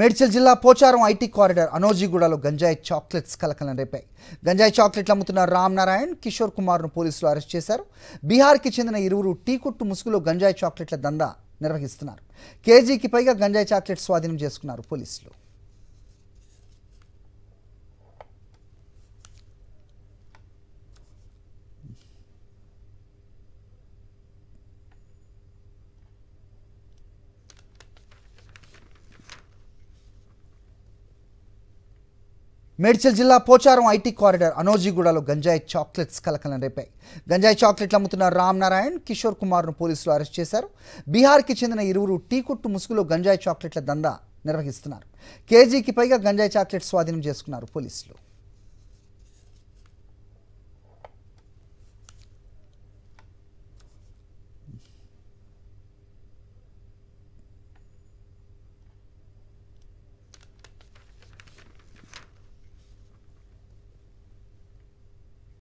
మేడ్చల్ జిల్లా Pocharam IT corridor అనోజీగూడలో గంజాయి chocolates కలకలం రేపాయి. గంజాయి చాక్లెట్లు అమ్ముతున్న రామ్ నారాయణ్, కిషోర్ కుమార్ను పోలీసులు అరెస్ట్ చేశారు. బీహార్కి చెందిన ఇరువురు టీ కొట్టు ముసుగులో గంజాయి చాక్లెట్ల దందా నిర్వహిస్తున్నారు. కేజీకి పైగా గంజాయి చాక్లెట్ స్వాధీనం చేసుకున్నారు పోలీసులు. మేడ్చల్ జిల్లా పోచారం ఐటీ కారిడార్ అనోజీగూడలో గంజాయి చాక్లెట్స్ కలకలం రేపాయి. గంజాయి చాక్లెట్లు అమ్ముతున్న రామ్ నారాయణ్, కిషోర్ కుమార్ను పోలీసులు అరెస్ట్ చేశారు. బీహార్కి చెందిన ఇరువురు టీ కొట్టు ముసుగులో గంజాయి చాక్లెట్ల దందా నిర్వహిస్తున్నారు. కేజీకి పైగా గంజాయి చాక్లెట్ స్వాధీనం చేసుకున్నారు పోలీసులు.